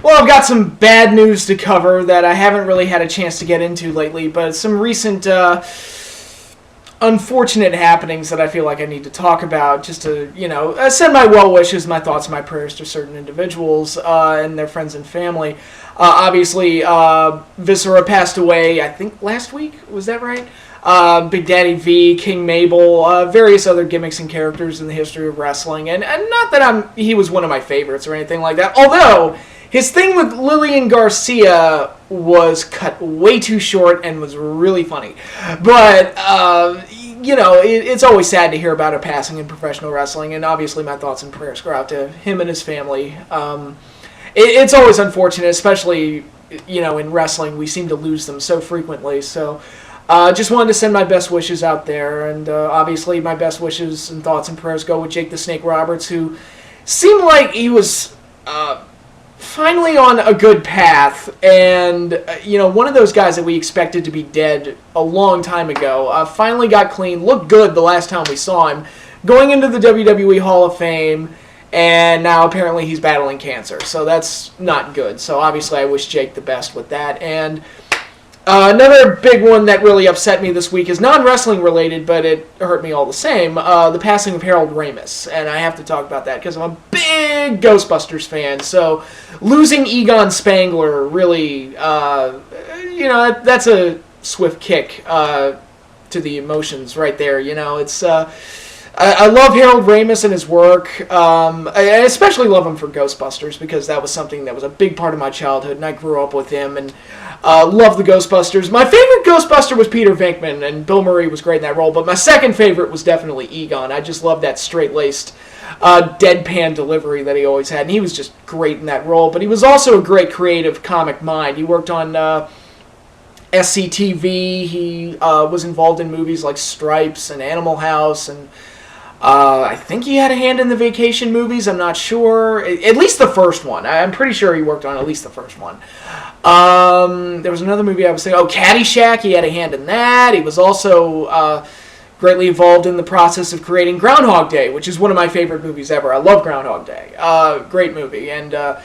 Well, I've got some bad news to cover that I haven't really had a chance to get into lately, but some recent unfortunate happenings that I feel like I need to talk about, just to, send my well wishes, my thoughts, my prayers to certain individuals and their friends and family. Obviously, Viscera passed away, I think last week, was that right? Big Daddy V, King Mabel, various other gimmicks and characters in the history of wrestling, and not that he was one of my favorites or anything like that, although his thing with Lillian Garcia was cut way too short and was really funny. But, it's always sad to hear about a passing in professional wrestling, and obviously my thoughts and prayers go out to him and his family. It's always unfortunate, especially, in wrestling, we seem to lose them so frequently, so just wanted to send my best wishes out there, and obviously my best wishes and thoughts and prayers go with Jake the Snake Roberts, who seemed like he was finally on a good path, and one of those guys that we expected to be dead a long time ago finally got clean, looked good the last time we saw him, going into the WWE Hall of Fame, and now apparently he's battling cancer, so that's not good. So obviously I wish Jake the best with that. And another big one that really upset me this week is non-wrestling related, but it hurt me all the same, the passing of Harold Ramis. And I have to talk about that because I'm a big Ghostbusters fan. So losing Egon Spangler really, that's a swift kick to the emotions right there. It's I love Harold Ramis and his work. I especially love him for Ghostbusters because that was something that was a big part of my childhood, and I grew up with him and love the Ghostbusters. My favorite Ghostbuster was Peter Venkman, and Bill Murray was great in that role, but my second favorite was definitely Egon. I just loved that straight-laced, deadpan delivery that he always had, and he was just great in that role, but he was also a great creative comic mind. He worked on SCTV, he was involved in movies like Stripes and Animal House, and I think he had a hand in the Vacation movies, I'm not sure. At least the first one. I'm pretty sure he worked on at least the first one. There was another movie I was thinking, Caddyshack, he had a hand in that. He was also greatly involved in the process of creating Groundhog Day, which is one of my favorite movies ever. I love Groundhog Day. Great movie. And a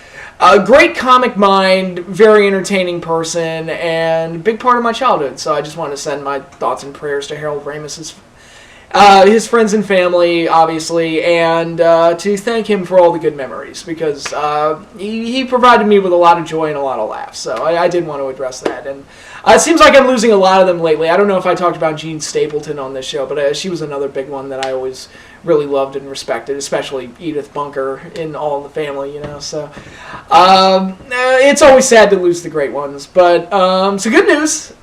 great comic mind, very entertaining person, and a big part of my childhood. So I just want to send my thoughts and prayers to Harold Ramis' his friends and family, obviously, and to thank him for all the good memories, because he provided me with a lot of joy and a lot of laughs, so I did want to address that. And it seems like I'm losing a lot of them lately. I don't know if I talked about Jean Stapleton on this show, but she was another big one that I always really loved and respected, especially Edith Bunker in All in the Family, so it's always sad to lose the great ones, but so good news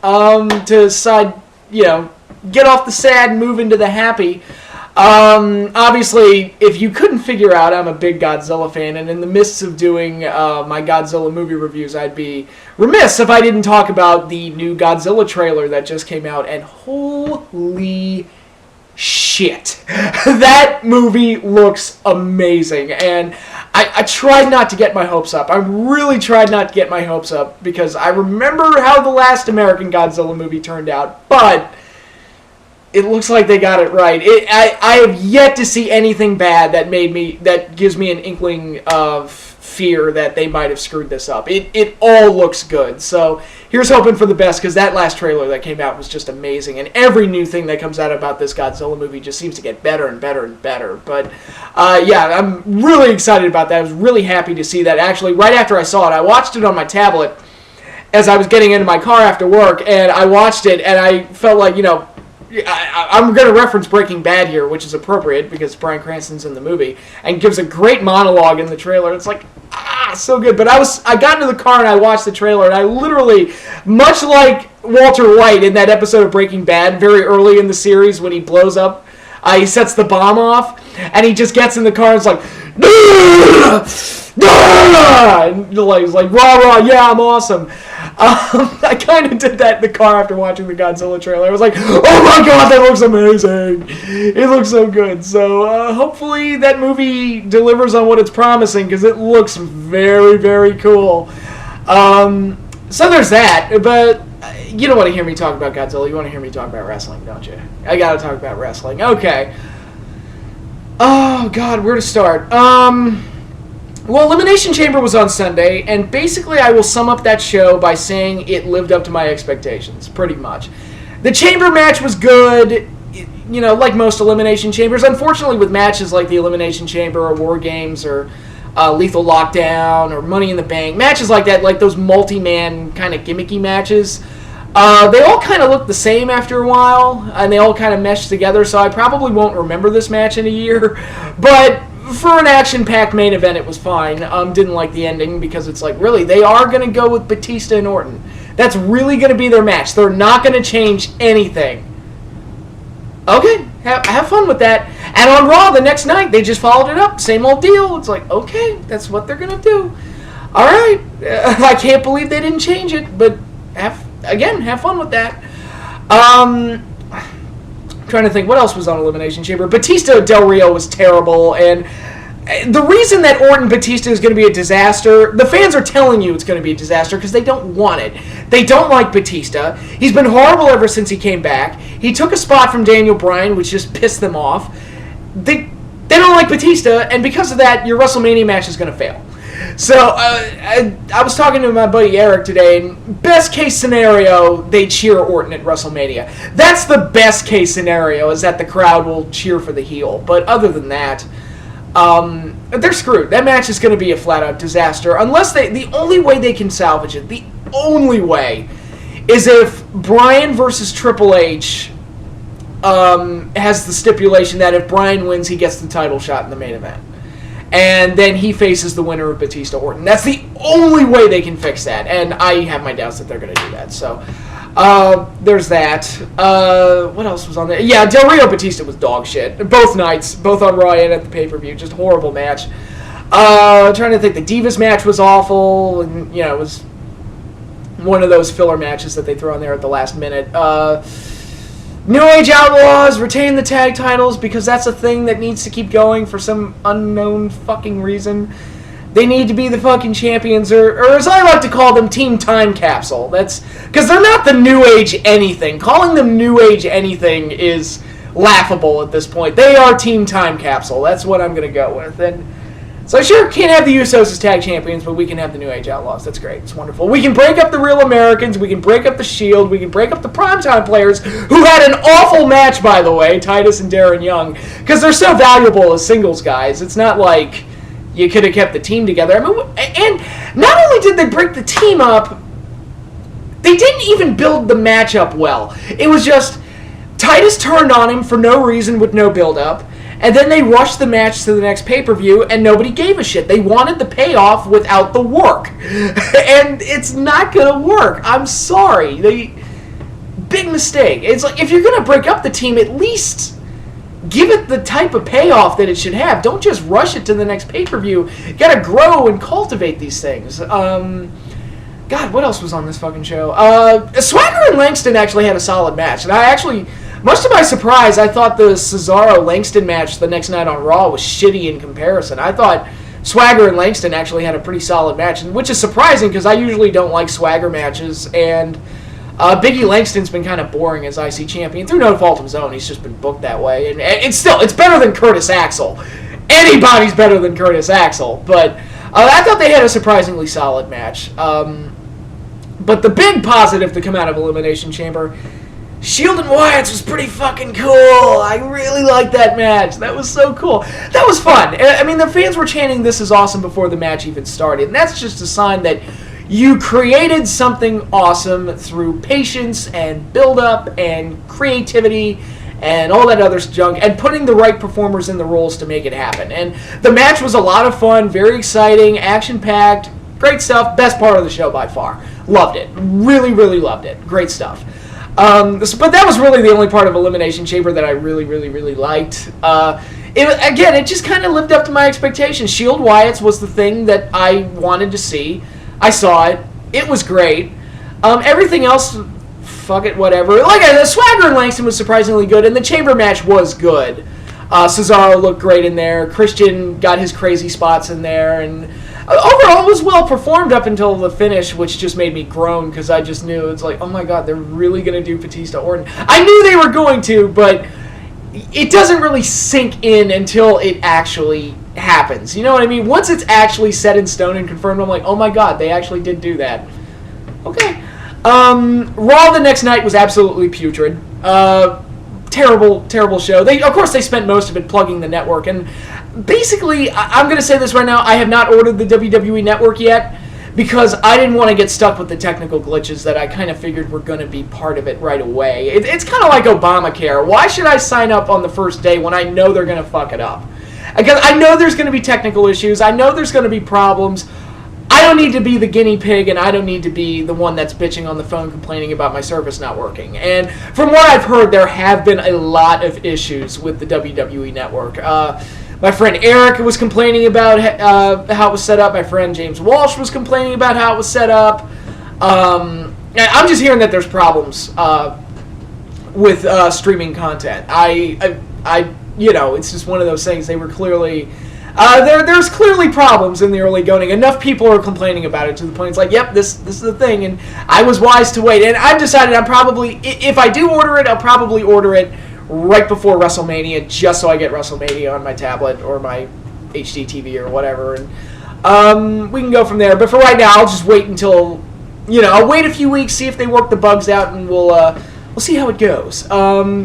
to get off the sad and move into the happy. Obviously, if you couldn't figure out, I'm a big Godzilla fan, and in the midst of doing my Godzilla movie reviews, I'd be remiss if I didn't talk about the new Godzilla trailer that just came out, and holy shit. That movie looks amazing, and I tried not to get my hopes up. I really tried not to get my hopes up, because I remember how the last American Godzilla movie turned out, but it looks like they got it right. I have yet to see anything bad that gives me an inkling of fear that they might have screwed this up. It all looks good. So here's hoping for the best, because that last trailer that came out was just amazing, and every new thing that comes out about this Godzilla movie just seems to get better and better and better. But I'm really excited about that. I was really happy to see that. Actually, right after I saw it, I watched it on my tablet as I was getting into my car after work, and I watched it, and I felt like, I'm going to reference Breaking Bad here, which is appropriate because Bryan Cranston's in the movie and gives a great monologue in the trailer. It's like, so good. But I got into the car and I watched the trailer, and I literally, much like Walter White in that episode of Breaking Bad, very early in the series when he blows up, he sets the bomb off, and he just gets in the car and it's like, and he's like, rah, rah, yeah, I'm awesome. I kind of did that in the car after watching the Godzilla trailer. I was like, oh my god, that looks amazing. It looks so good. So hopefully that movie delivers on what it's promising, because it looks very, very cool. So there's that. But you don't want to hear me talk about Godzilla. You want to hear me talk about wrestling, don't you? I got to talk about wrestling. Okay. Oh god, where to start? Well, Elimination Chamber was on Sunday, and basically I will sum up that show by saying it lived up to my expectations, pretty much. The Chamber match was good, you know, like most Elimination Chambers. Unfortunately, with matches like the Elimination Chamber or War Games or Lethal Lockdown or Money in the Bank, matches like that, like those multi-man kind of gimmicky matches, they all kind of look the same after a while, and they all kind of mesh together, so I probably won't remember this match in a year, but for an action-packed main event, it was fine. Didn't like the ending because it's like, really, they are going to go with Batista and Orton. That's really going to be their match. They're not going to change anything. Okay, have fun with that. And on Raw the next night, they just followed it up. Same old deal. It's like, okay, that's what they're going to do. All right. I can't believe they didn't change it, but have fun with that. Trying to think what else was on Elimination Chamber. Batista Del Rio was terrible, and the reason that Orton Batista is going to be a disaster, the fans are telling you it's going to be a disaster because they don't want it. They don't like Batista. He's been horrible ever since he came back. He took a spot from Daniel Bryan, which just pissed them off. They don't like Batista, and because of that, your WrestleMania match is going to fail. So, I was talking to my buddy Eric today, and best case scenario, they cheer Orton at WrestleMania. That's the best case scenario, is that the crowd will cheer for the heel. But other than that, they're screwed. That match is going to be a flat-out disaster. Unless the only way they can salvage it, the only way, is if Bryan versus Triple H has the stipulation that if Bryan wins, he gets the title shot in the main event. And then he faces the winner of Batista Orton. That's the only way they can fix that. And I have my doubts that they're going to do that. So, there's that. What else was on there? Yeah, Del Rio Batista was dog shit. Both nights. Both on Raw and at the pay-per-view. Just a horrible match. Trying to think. The Divas match was awful. And, you know, it was one of those filler matches that they throw in there at the last minute. New Age Outlaws retain the tag titles because that's a thing that needs to keep going for some unknown fucking reason. They need to be the fucking champions, or as I like to call them, Team Time Capsule. That's because they're not the New Age anything. Calling them New Age anything is laughable at this point. They are Team Time Capsule. That's what I'm going to go with. And so I sure can't have the Usos as tag champions, but we can have the New Age Outlaws. That's great. It's wonderful. We can break up the Real Americans. We can break up the Shield. We can break up the Primetime players, who had an awful match, by the way, Titus and Darren Young, because they're so valuable as singles guys. It's not like you could have kept the team together. I mean, and not only did they break the team up, they didn't even build the match up well. It was just Titus turned on him for no reason with no build-up. And then they rushed the match to the next pay-per-view, and nobody gave a shit. They wanted the payoff without the work. And it's not going to work. I'm sorry. Big mistake. It's like, if you're going to break up the team, at least give it the type of payoff that it should have. Don't just rush it to the next pay-per-view. You got to grow and cultivate these things. God, what else was on this fucking show? Swagger and Langston actually had a solid match. And I actually... Much to my surprise, I thought the Cesaro-Langston match the next night on Raw was shitty in comparison. I thought Swagger and Langston actually had a pretty solid match, which is surprising because I usually don't like Swagger matches, and Biggie Langston's been kind of boring as IC champion. Through no fault of his own, he's just been booked that way. And it's better than Curtis Axel. Anybody's better than Curtis Axel. But I thought they had a surprisingly solid match. But the big positive to come out of Elimination Chamber... Shield and Wyatt's was pretty fucking cool. I really liked that match. That was so cool. That was fun. I mean, the fans were chanting, "This is awesome," before the match even started. And that's just a sign that you created something awesome through patience and build-up and creativity and all that other junk, and putting the right performers in the roles to make it happen. And the match was a lot of fun, very exciting, action-packed, great stuff. Best part of the show by far. Loved it. Really, really loved it. Great stuff. But that was really the only part of Elimination Chamber that I really, really, really liked. It just kind of lived up to my expectations. Shield Wyatt's was the thing that I wanted to see. I saw it. It was great. Everything else, fuck it, whatever. Like I said, Swagger and Langston was surprisingly good, and the Chamber match was good. Cesaro looked great in there. Christian got his crazy spots in there, and overall it was well performed up until the finish, which just made me groan because I just knew it's like, oh my god, they're really going to do Batista Orton. I knew they were going to, but it doesn't really sink in until it actually happens. You know what I mean? Once it's actually set in stone and confirmed, I'm like, oh my god, they actually did do that. Okay. Raw the next night was absolutely putrid. Terrible show. Of course, they spent most of it plugging the network. And basically, I'm going to say this right now, I have not ordered the WWE Network yet because I didn't want to get stuck with the technical glitches that I kind of figured were going to be part of it right away. It's kind of like Obamacare. Why should I sign up on the first day when I know they're going to fuck it up? Because I know there's going to be technical issues. I know there's going to be problems. I don't need to be the guinea pig, and I don't need to be the one that's bitching on the phone complaining about my service not working. And from what I've heard, there have been a lot of issues with the WWE Network. My friend Eric was complaining about how it was set up. My friend James Walsh was complaining about how it was set up. I'm just hearing that there's problems with streaming content. It's just one of those things. They were clearly... there's clearly problems in the early going. Enough people are complaining about it to the point it's like, yep, this is the thing. And I was wise to wait. And I've decided if I do order it, I'll probably order it right before WrestleMania, just so I get WrestleMania on my tablet or my HD TV or whatever. And we can go from there. But for right now, I'll just wait until, I'll wait a few weeks, see if they work the bugs out, and we'll see how it goes. But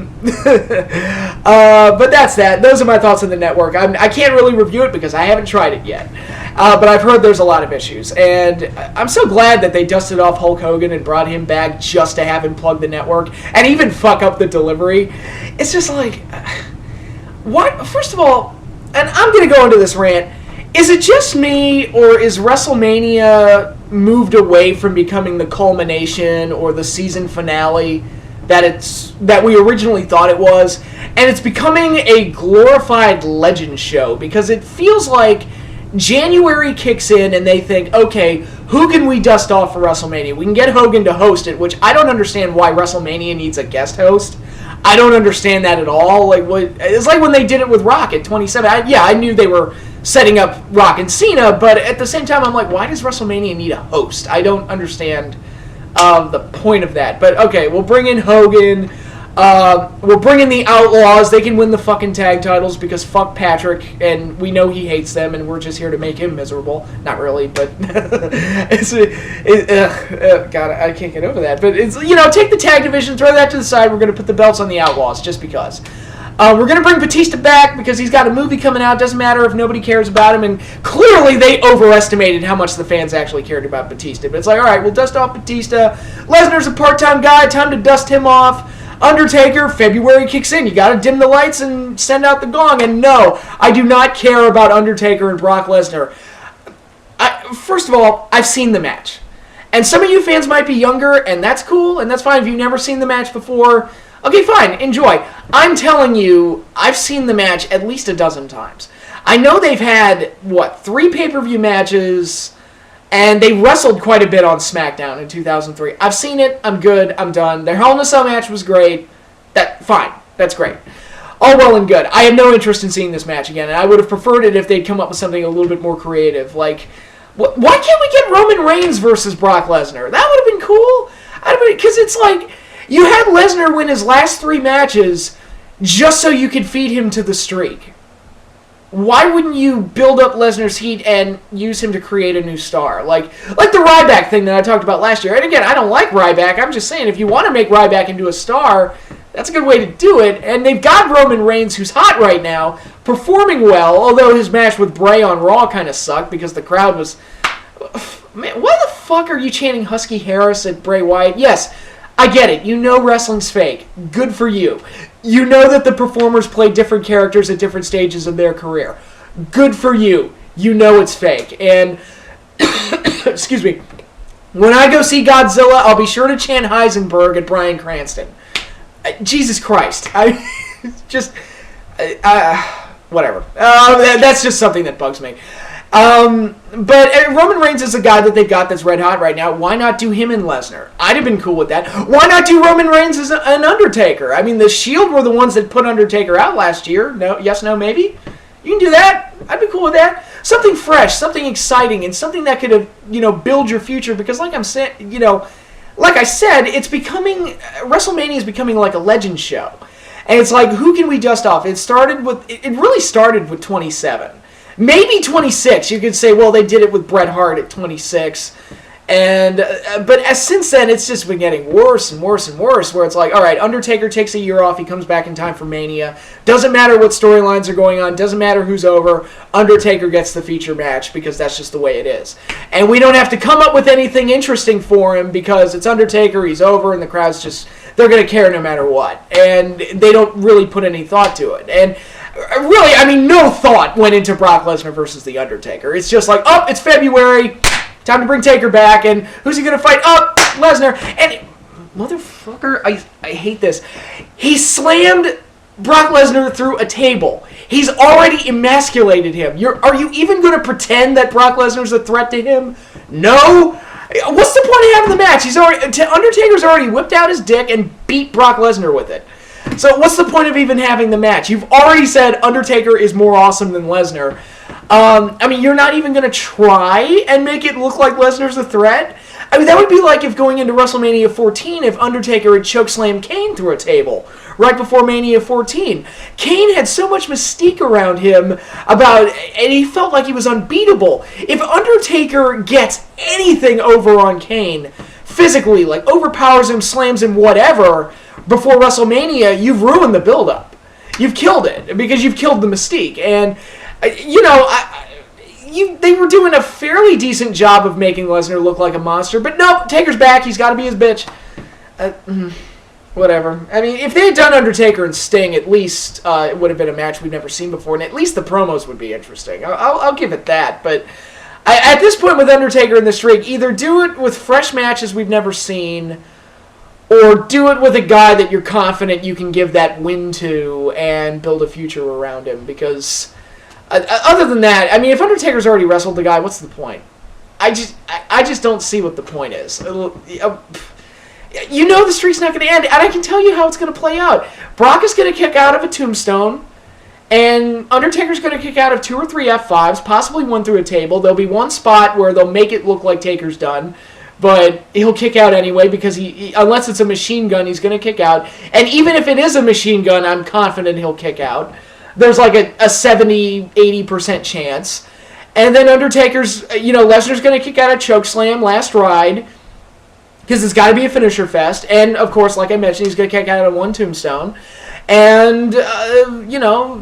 that's that. Those are my thoughts on the network. I can't really review it because I haven't tried it yet. But I've heard there's a lot of issues. And I'm so glad that they dusted off Hulk Hogan and brought him back just to have him plug the network and even fuck up the delivery. It's just like, what? First of all, and I'm going to go into this rant, is it just me, or is WrestleMania moved away from becoming the culmination or the season finale that we originally thought it was, and it's becoming a glorified legend show? Because it feels like January kicks in and they think, okay, who can we dust off for WrestleMania? We can get Hogan to host it, which I don't understand why WrestleMania needs a guest host. I don't understand that at all. It's like when they did it with Rock at 27. I knew they were setting up Rock and Cena, but at the same time, I'm like, why does WrestleMania need a host? I don't understand the point of that. But okay, we'll bring in Hogan. We'll bring in the Outlaws. They can win the fucking tag titles because fuck Patrick, and we know he hates them, and we're just here to make him miserable. Not really, but God, I can't get over that. But it's, take the tag division, throw that to the side. We're going to put the belts on the Outlaws just because. We're going to bring Batista back because he's got a movie coming out. Doesn't matter if nobody cares about him. And clearly they overestimated how much the fans actually cared about Batista. But it's like, all right, we'll dust off Batista. Lesnar's a part-time guy. Time to dust him off. Undertaker, February kicks in. You got to dim the lights and send out the gong. And no, I do not care about Undertaker and Brock Lesnar. First of all, I've seen the match. And some of you fans might be younger, and that's cool, and that's fine. If you've never seen the match before, okay, fine, enjoy. I'm telling you, I've seen the match at least a dozen times. I know they've had, 3 pay-per-view matches, and they wrestled quite a bit on SmackDown in 2003. I've seen it, I'm good, I'm done. Their Hell in a Cell match was great. Fine, that's great. All well and good. I have no interest in seeing this match again, and I would have preferred it if they'd come up with something a little bit more creative. Like, why can't we get Roman Reigns versus Brock Lesnar? That would have been cool. Because it's like, you had Lesnar win his last 3 matches just so you could feed him to the streak. Why wouldn't you build up Lesnar's heat and use him to create a new star? Like the Ryback thing that I talked about last year. And again, I don't like Ryback. I'm just saying, if you want to make Ryback into a star, that's a good way to do it. And they've got Roman Reigns, who's hot right now, performing well, although his match with Bray on Raw kind of sucked because the crowd was... Man, why the fuck are you chanting Husky Harris at Bray Wyatt? Yes, I get it. You know wrestling's fake. Good for you. You know that the performers play different characters at different stages of their career. Good for you. You know it's fake. And, excuse me, when I go see Godzilla, I'll be sure to chant Heisenberg at Bryan Cranston. Jesus Christ. Whatever. That's just something that bugs me. But Roman Reigns is a guy that they've got that's red hot right now. Why not do him and Lesnar? I'd have been cool with that. Why not do Roman Reigns as an Undertaker? I mean, the Shield were the ones that put Undertaker out last year. No, yes, no, maybe? You can do that. I'd be cool with that. Something fresh, something exciting, and something that could have, build your future. Because like I'm saying, like I said, WrestleMania is becoming like a legend show. And it's like, who can we dust off? It really started with 27. Maybe 26. You could say, well, they did it with Bret Hart at 26. But since then, it's just been getting worse and worse and worse, where it's like, all right, Undertaker takes a year off, he comes back in time for Mania. Doesn't matter what storylines are going on, doesn't matter who's over, Undertaker gets the feature match because that's just the way it is. And we don't have to come up with anything interesting for him because it's Undertaker, he's over, and the crowd's just, they're going to care no matter what. And they don't really put any thought to it. And really, I mean, no thought went into Brock Lesnar versus The Undertaker. It's just like, oh, it's February, time to bring Taker back, and who's he going to fight? Oh, Lesnar. And, motherfucker, I hate this. He slammed Brock Lesnar through a table. He's already emasculated him. Are you even going to pretend that Brock Lesnar's a threat to him? No? What's the point of having the match? Undertaker's already whipped out his dick and beat Brock Lesnar with it. So what's the point of even having the match? You've already said Undertaker is more awesome than Lesnar. I mean, you're not even going to try and make it look like Lesnar's a threat? I mean, that would be like if going into WrestleMania 14, if Undertaker had chokeslammed Kane through a table right before Mania 14. Kane had so much mystique around him and he felt like he was unbeatable. If Undertaker gets anything over on Kane, physically, like overpowers him, slams him, whatever, before WrestleMania, you've ruined the build-up. You've killed it, because you've killed the mystique. And they were doing a fairly decent job of making Lesnar look like a monster, but nope, Taker's back, he's got to be his bitch. Whatever. I mean, if they had done Undertaker and Sting, at least it would have been a match we've never seen before, and at least the promos would be interesting. I'll give it that, but at this point with Undertaker in the streak, either do it with fresh matches we've never seen, or do it with a guy that you're confident you can give that win to and build a future around him, because other than that, I mean, if Undertaker's already wrestled the guy, what's the point? I just don't see what the point is. You know the streak's not going to end, and I can tell you how it's going to play out. Brock is going to kick out of a tombstone, and Undertaker's going to kick out of 2 or 3 F5s, possibly one through a table. There'll be one spot where they'll make it look like Taker's done, but he'll kick out anyway because he unless it's a machine gun, he's going to kick out. And even if it is a machine gun, I'm confident he'll kick out. There's like a 70, 80% chance. And then Undertaker's, Lesnar's going to kick out a chokeslam, last ride, because it's got to be a finisher fest. And, of course, like I mentioned, he's going to kick out of one tombstone. And,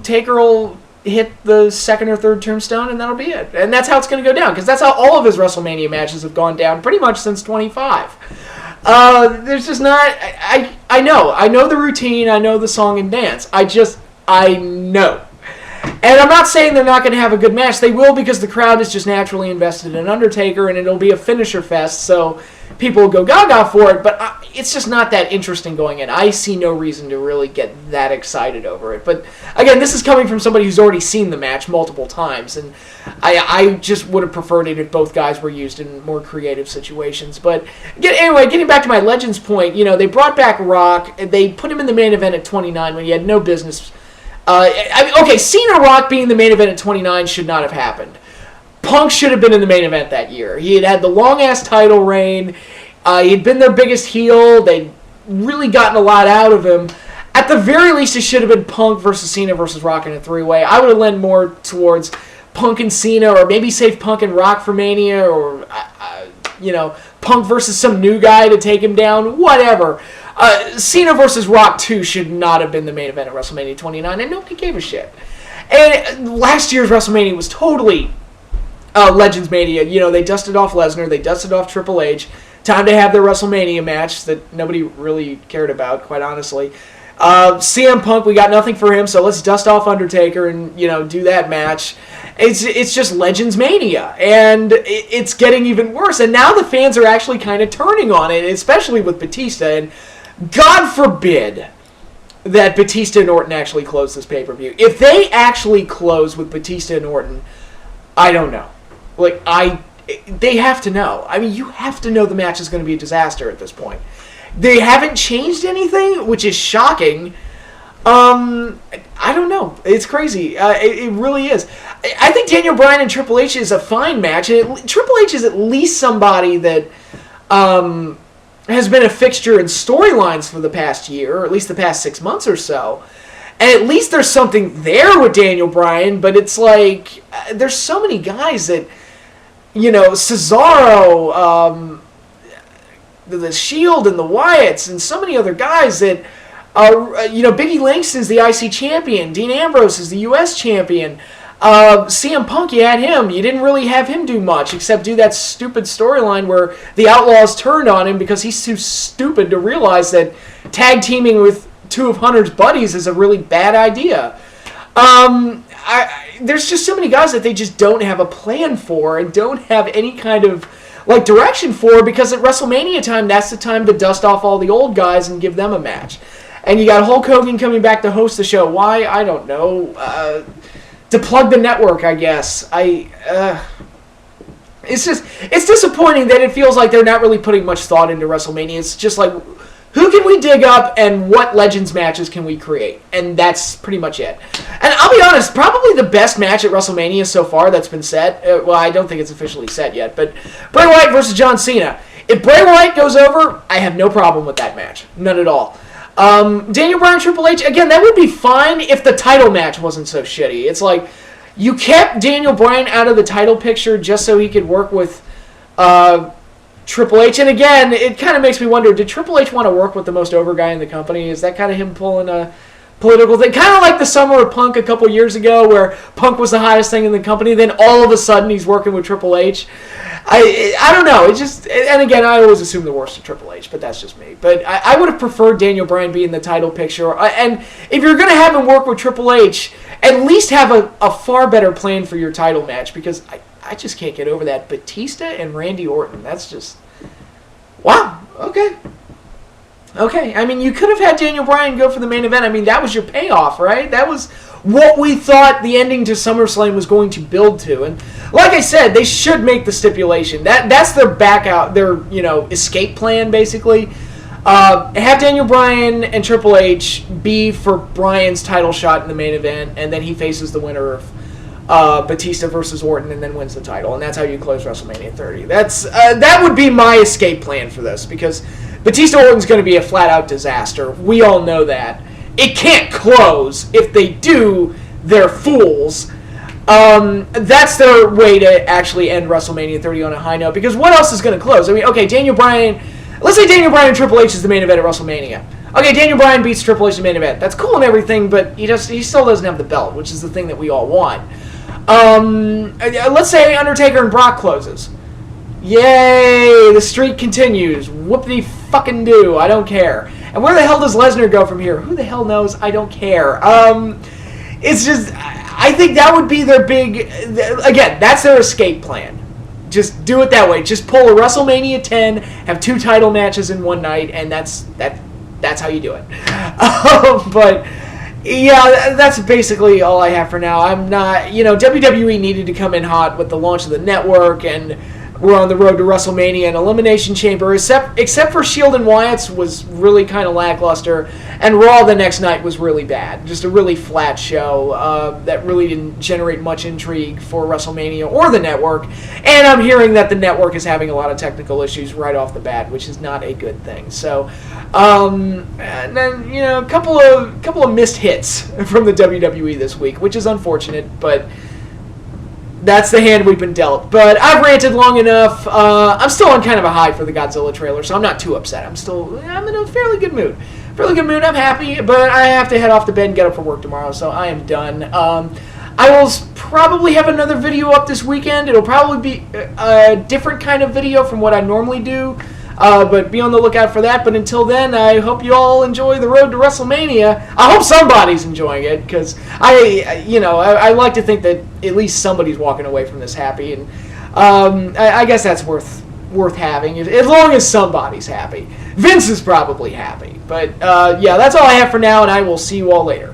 Taker will hit the second or third tombstone, and that'll be it. And that's how it's going to go down, because that's how all of his WrestleMania matches have gone down pretty much since 25. There's just not... I know the routine, I know the song and dance. I know. And I'm not saying they're not going to have a good match. They will, because the crowd is just naturally invested in Undertaker, and it'll be a finisher fest, so people will go gaga for it, but it's just not that interesting going in. I see no reason to really get that excited over it. But again, this is coming from somebody who's already seen the match multiple times, and I just would have preferred it if both guys were used in more creative situations. But anyway, getting back to my Legends point, they brought back Rock. They put him in the main event at 29 when he had no business. Cena Rock being the main event at 29 should not have happened. Punk should have been in the main event that year. He had the long-ass title reign. He'd been their biggest heel. They'd really gotten a lot out of him. At the very least, it should have been Punk versus Cena versus Rock in a three-way. I would have leaned more towards Punk and Cena, or maybe save Punk and Rock for Mania, or, Punk versus some new guy to take him down, whatever. Cena versus Rock 2 should not have been the main event at WrestleMania 29, and nobody gave a shit. And last year's WrestleMania was totally Legends Mania. They dusted off Lesnar, they dusted off Triple H. Time to have their WrestleMania match that nobody really cared about, quite honestly. CM Punk, we got nothing for him, so let's dust off Undertaker and, do that match. It's just Legends Mania, and it's getting even worse. And now the fans are actually kind of turning on it, especially with Batista. And God forbid that Batista and Orton actually close this pay-per-view. If they actually close with Batista and Orton, I don't know. They have to know. I mean, you have to know the match is going to be a disaster at this point. They haven't changed anything, which is shocking. I don't know. It's crazy. It really is. I think Daniel Bryan and Triple H is a fine match. And Triple H is at least somebody that has been a fixture in storylines for the past year, or at least the past 6 months or so. And at least there's something there with Daniel Bryan, but it's like, there's so many guys that, Cesaro, the Shield and the Wyatts, and so many other guys that, Biggie Langston's the IC champion, Dean Ambrose is the US champion, CM Punk, you had him. You didn't really have him do much except do that stupid storyline where the Outlaws turned on him because he's too stupid to realize that tag teaming with two of Hunter's buddies is a really bad idea. There's just so many guys that they just don't have a plan for and don't have any kind of direction for, because at WrestleMania time, that's the time to dust off all the old guys and give them a match. And you got Hulk Hogan coming back to host the show. Why? I don't know. To plug the network, I guess. It's disappointing that it feels like they're not really putting much thought into WrestleMania. It's just like, who can we dig up and what Legends matches can we create? And that's pretty much it. And I'll be honest, probably the best match at WrestleMania so far that's been set, well, I don't think it's officially set yet, but Bray Wyatt versus John Cena. If Bray Wyatt goes over, I have no problem with that match. None at all. Daniel Bryan, Triple H, again, that would be fine if the title match wasn't so shitty. It's like, you kept Daniel Bryan out of the title picture just so he could work with Triple H. And again, it kind of makes me wonder, did Triple H want to work with the most over guy in the company? Is that kind of him pulling a political thing? Kind of like the summer of Punk a couple years ago where Punk was the hottest thing in the company, then all of a sudden he's working with Triple H. I don't know. It just, and again, I always assume the worst of Triple H, but that's just me. But I would have preferred Daniel Bryan be in the title picture. And if you're going to have him work with Triple H, at least have a far better plan for your title match, because I just can't get over that. Batista and Randy Orton, that's just, wow, okay. Okay, I mean, you could have had Daniel Bryan go for the main event. I mean, that was your payoff, right? That was what we thought the ending to SummerSlam was going to build to. And like I said, they should make the stipulation. That's their their escape plan, basically. Have Daniel Bryan and Triple H be for Bryan's title shot in the main event, and then he faces the winner of Batista versus Orton, and then wins the title. And that's how you close WrestleMania 30. That would be my escape plan for this, because Batista Orton's going to be a flat-out disaster. We all know that. It can't close. If they do, they're fools. That's their way to actually end WrestleMania 30 on a high note, because what else is going to close? I mean, okay, Daniel Bryan, let's say Daniel Bryan and Triple H is the main event at WrestleMania. Okay, Daniel Bryan beats Triple H in the main event. That's cool and everything, but he still doesn't have the belt, which is the thing that we all want. Let's say Undertaker and Brock closes. Yay, the streak continues. Whoop-de-fucking-do, I don't care. And where the hell does Lesnar go from here? Who the hell knows? I don't care. It's just, I think that would be their big, again, that's their escape plan. Just do it that way. Just pull a WrestleMania 10, have 2 title matches in one night, and that's how you do it. But yeah, that's basically all I have for now. I'm not, WWE needed to come in hot with the launch of the network, and we're on the road to WrestleMania, and Elimination Chamber, except for Shield and Wyatt's, was really kind of lackluster, and Raw the next night was really bad. Just a really flat show that really didn't generate much intrigue for WrestleMania or the network, and I'm hearing that the network is having a lot of technical issues right off the bat, which is not a good thing. So, and then, a couple of missed hits from the WWE this week, which is unfortunate, but that's the hand we've been dealt. But I've ranted long enough. I'm still on kind of a high for the Godzilla trailer, so I'm not too upset. I'm in a fairly good mood. I'm happy, but I have to head off to bed and get up for work tomorrow, so I am done. I will probably have another video up this weekend. It'll probably be a different kind of video from what I normally do, but be on the lookout for that. But until then, I hope you all enjoy the road to WrestleMania. I hope somebody's enjoying it, because I like to think that at least somebody's walking away from this happy, and I guess that's worth having, as long as somebody's happy. Vince is probably happy, but yeah, that's all I have for now, and I will see you all later.